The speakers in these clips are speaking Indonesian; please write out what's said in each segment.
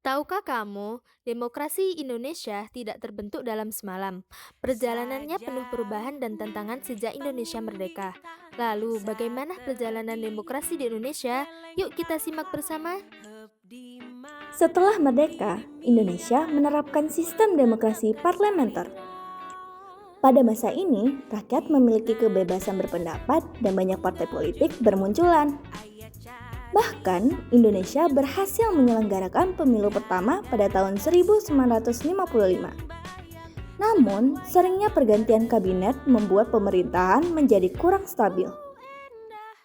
Tahukah kamu, demokrasi Indonesia tidak terbentuk dalam semalam. Perjalanannya penuh perubahan dan tantangan sejak Indonesia merdeka. Lalu, bagaimana perjalanan demokrasi di Indonesia? Yuk kita simak bersama. Setelah merdeka, Indonesia menerapkan sistem demokrasi parlementer. Pada masa ini, rakyat memiliki kebebasan berpendapat dan banyak partai politik bermunculan. Bahkan, Indonesia berhasil menyelenggarakan pemilu pertama pada tahun 1955. Namun, seringnya pergantian kabinet membuat pemerintahan menjadi kurang stabil.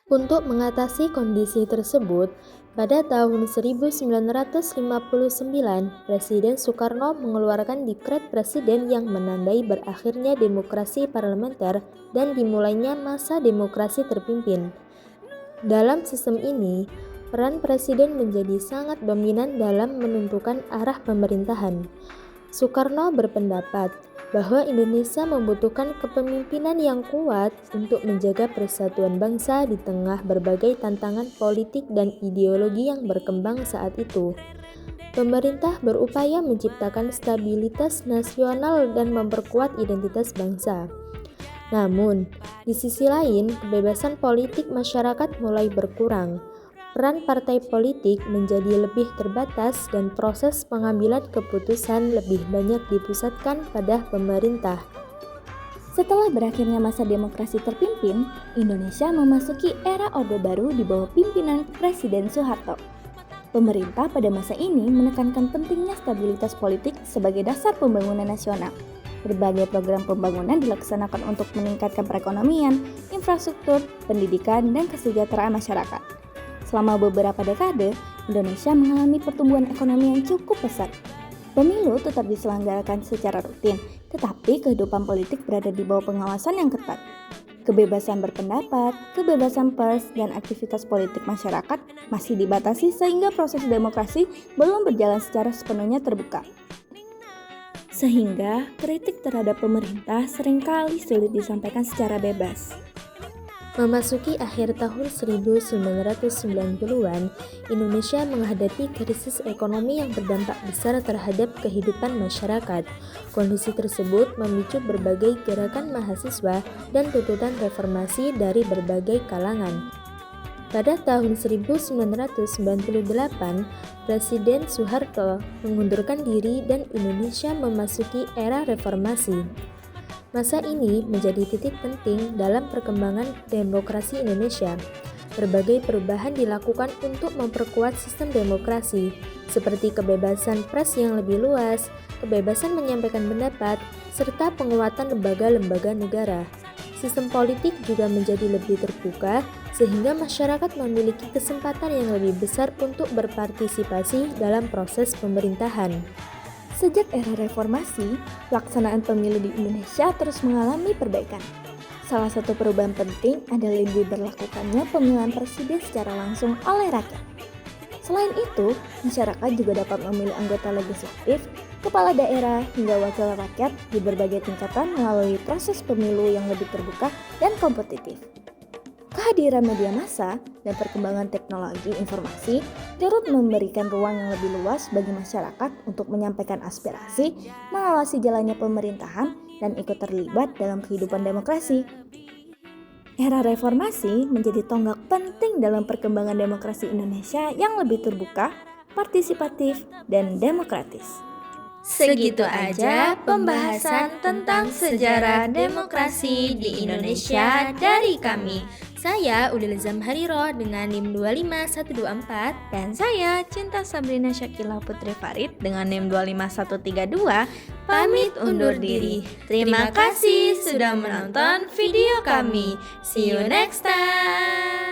Untuk mengatasi kondisi tersebut, pada tahun 1959, Presiden Soekarno mengeluarkan Dekret Presiden yang menandai berakhirnya demokrasi parlementer dan dimulainya masa demokrasi terpimpin. Dalam sistem ini, peran presiden menjadi sangat dominan dalam menentukan arah pemerintahan. Soekarno berpendapat bahwa Indonesia membutuhkan kepemimpinan yang kuat untuk menjaga persatuan bangsa di tengah berbagai tantangan politik dan ideologi yang berkembang saat itu. Pemerintah berupaya menciptakan stabilitas nasional dan memperkuat identitas bangsa. Namun, di sisi lain, kebebasan politik masyarakat mulai berkurang. Peran partai politik menjadi lebih terbatas dan proses pengambilan keputusan lebih banyak dipusatkan pada pemerintah. Setelah berakhirnya masa demokrasi terpimpin, Indonesia memasuki era Orde Baru di bawah pimpinan Presiden Soeharto. Pemerintah pada masa ini menekankan pentingnya stabilitas politik sebagai dasar pembangunan nasional. Berbagai program pembangunan dilaksanakan untuk meningkatkan perekonomian, infrastruktur, pendidikan, dan kesejahteraan masyarakat. Selama beberapa dekade, Indonesia mengalami pertumbuhan ekonomi yang cukup pesat. Pemilu tetap diselenggarakan secara rutin, tetapi kehidupan politik berada di bawah pengawasan yang ketat. Kebebasan berpendapat, kebebasan pers, dan aktivitas politik masyarakat masih dibatasi sehingga proses demokrasi belum berjalan secara sepenuhnya terbuka. Sehingga kritik terhadap pemerintah seringkali sulit disampaikan secara bebas. Memasuki akhir tahun 1990-an, Indonesia menghadapi krisis ekonomi yang berdampak besar terhadap kehidupan masyarakat. Kondisi tersebut memicu berbagai gerakan mahasiswa dan tuntutan reformasi dari berbagai kalangan. Pada tahun 1998, Presiden Soeharto mengundurkan diri dan Indonesia memasuki era reformasi. Masa ini menjadi titik penting dalam perkembangan demokrasi Indonesia. Berbagai perubahan dilakukan untuk memperkuat sistem demokrasi, seperti kebebasan pers yang lebih luas, kebebasan menyampaikan pendapat, serta penguatan lembaga-lembaga negara. Sistem politik juga menjadi lebih terbuka, sehingga masyarakat memiliki kesempatan yang lebih besar untuk berpartisipasi dalam proses pemerintahan. Sejak era reformasi, pelaksanaan pemilu di Indonesia terus mengalami perbaikan. Salah satu perubahan penting adalah diberlakukannya pemilihan presiden secara langsung oleh rakyat. Selain itu, masyarakat juga dapat memilih anggota legislatif, kepala daerah, hingga wakil rakyat di berbagai tingkatan melalui proses pemilu yang lebih terbuka dan kompetitif. Kehadiran media massa dan perkembangan teknologi informasi turut memberikan ruang yang lebih luas bagi masyarakat untuk menyampaikan aspirasi, mengawasi jalannya pemerintahan, dan ikut terlibat dalam kehidupan demokrasi. Era reformasi menjadi tonggak penting dalam perkembangan demokrasi Indonesia yang lebih terbuka, partisipatif, dan demokratis. Segitu aja pembahasan tentang sejarah demokrasi di Indonesia dari kami. Saya Udil Zamhariro dengan NIM 25124. Dan saya Cinta Sabrina Syakila Putri Farid dengan NIM 25132 pamit undur diri. Terima kasih sudah menonton video kami. See you next time.